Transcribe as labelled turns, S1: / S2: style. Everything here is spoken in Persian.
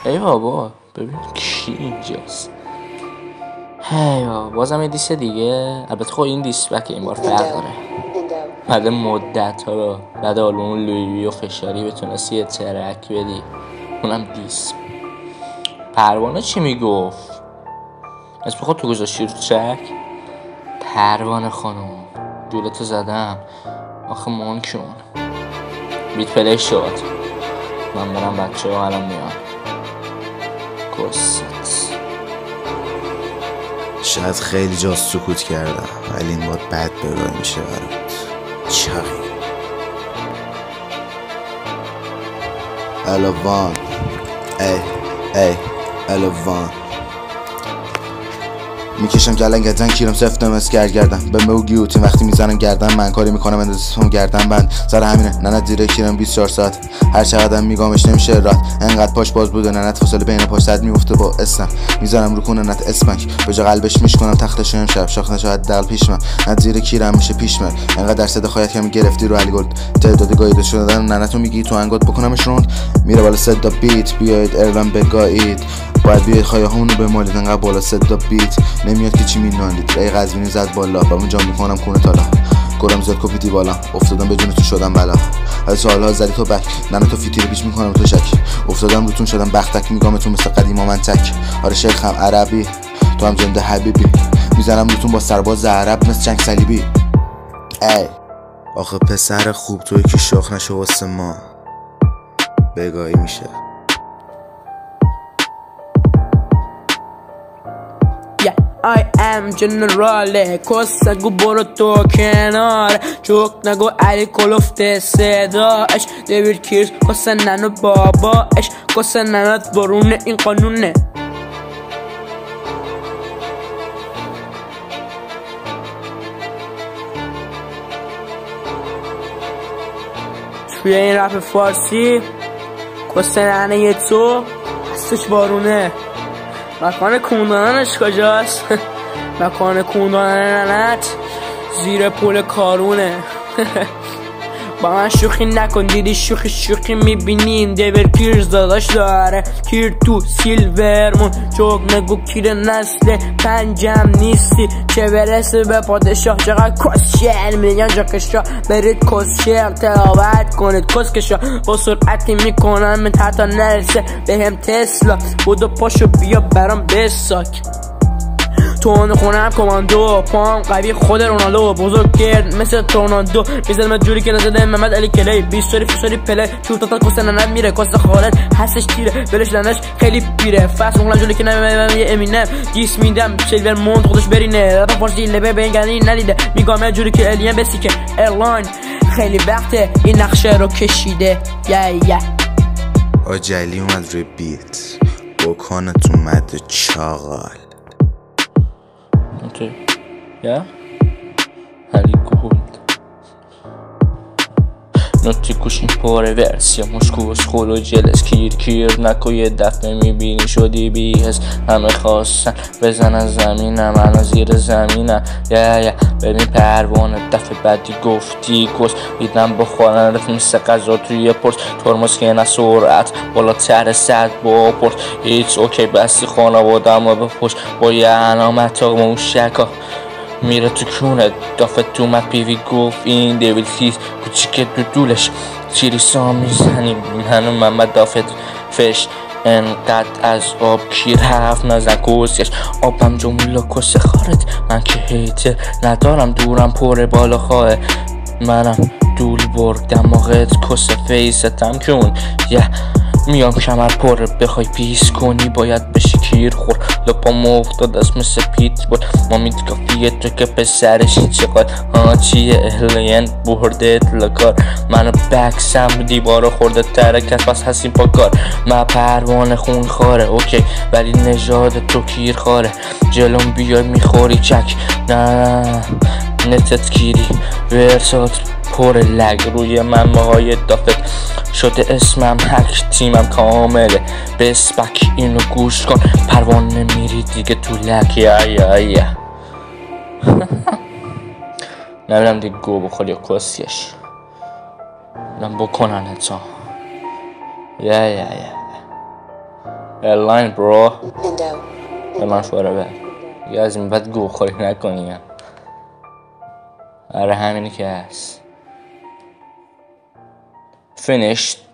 S1: ای بابا ببین کی اینجاست. هی بابا بازم یه دیس دیگه. البته خب این دیس بک این بار فرق داره. بعد مدت ها رو بعد آلبوم لویوی و فشاری بتونستی یه ترک بدی، اونم دیس. پروانه چی میگفت؟ اسم خود تو گذاشتی رو ترک؟ پروانه خانم جولتو زدم آخه مانکون بیت پلی شد. من برم بچه ها الان میان کست.
S2: شاید خیلی جا سکوت کردم ولی این بار بد بگاه میشه برات چاقی. الوان ای الوان میکشم گلن گردن کیرم سفتم از گردم به مو گیوتین وقتی میزنم گردن من کاری میکنم اندازتون گردن بند سر همینه ننت دیره کیرم 24 ساعت هر چقدر میگامش نمیشه رات انقدر پاش باز بوده ننت فاصله بین پاش صد میفته با اسم میذارم رو کونه نت اسمک به جا قلبش میشکنم تختش امشب شاخ نشاید دل پیش من نت زیر کیرم میشه پیش من انقدر درصد خواهد کمی گرفتی رو علی گلد تعداد گاییده شدن ننتو میگی تو انگات بکنمش روند میره بالا صدا بیت بیاید اروم بگایید باید بیاید خواهیهامونو بمالید انقدر بالا صدا بیت نمیاد که چی مینالید رای قزوینی زد بالا با اونجا میکنم کونه تالا گلم زد کپیتی بالا افتادم بدون تو شدم بلا از سالها زدی تو بک ننه تو فیتی رو پیچ میکنم تو شک افتادم روتون شدم بختک میگامتون مثل قدیما من تک آره شیخم عربی تو هم زنده حبیبی میزنم روتون با سرباز عرب مثل جنگ صلیبی. ای آخه پسر خوب توی که شاخ نشه واسه ما بگاهی میشه.
S3: I am generale کس نگو برو تو کنار چوک نگو علی کلفته صداش دیویر کیرز کس ننو باباش کس ننت برونه این قانونه. توی این رپ فارسی کس ننه تو هستش بارونه. مکان کوندانش کجاست؟ مکان کوندانت زیر پول کارونه. با من شوخی نکن دیدی شوخی میبینین دیور کیرز داداش داره کیر تو سیلورمون چوک نگو کیر نسل پنجم نیستی چه برسه به پادشاه چقدر کسشل میگن جاکشا برید کسشل تلاوت کنید کسکشا با سرعتی میکنن من حتی نرسه به هم تسلا بودو پاشو بیا برام بساک تو خونم کماندو پام قوی خود رونالدو بزرگ کرد مثل تورنادو میزنم جوری که نزده محمد علی کلی 20 سالی فشاری پلی شوتا تا کس ننم میره کس خالد هستش تیره بلش لنش خیلی پیره فصل اون جوری که نمیدونم یه امینم دیس میدم سیلور موند خودش برینه رپ فارسی لبه به گنی ندیده میگم جوری که الین بسیکه ایرلاین خیلی وقته این نقشه رو کشیده یا
S2: آجلی اومد روی بیت بکنت اومد چاقال.
S1: Okay. Ja? Halikold. نوتی کوشین پاره ورسیا مشکوس خلو جلس کیر نکو یه دفعه میبینی شدی بیهست همه خواستن بزنن زمینم انا زیر زمینم یا ببین پروانه دفعه بعدی گفتی کس بیدم بخورنت مثل غذا توی پرس ترمز که نه سرعت بالاتر صد با پرس هیچ اوکی بستی خانوادم و بپوش با یه علامت ها موشک ها میره تو کونه دافت تو من پیوی گفت این دیویل تیز کوچیک دو دولش چیری سام میزنیم منو محمد دافت فش انقدر از آب کیر حرف نزن کسیش آبم جمولا کس خارد من که هیتر ندارم دورم پر بالا خواه منم دول بردم موقعت کس فیستم کن میام کمر پره بخوای پیس کنی باید بشی کیر خور لپا مفتاد است مثل پیت بود ما میتکافیه تو که پسرشی چقدر چیه الین بردت لکار منو بکسم دیوارو خورده ترکت پس هستیم با کار من پروانه خون خاره اوکی ولی نژاد تو کیر خاره جلوم بیای میخوری چک نه نتت کیری ورسات پر لگ روی من ماهای دافت شده اسمم حک تیمم کامله بسپک اینو گوش کن پروانه میری دیگه تو لک یا نمیدونم دیگه گو بخور یا کسیش نم بکنن تا یا airline bro به مشوره بر یه از این بعد گوخوری نکنیم. آره همینی که هست. finished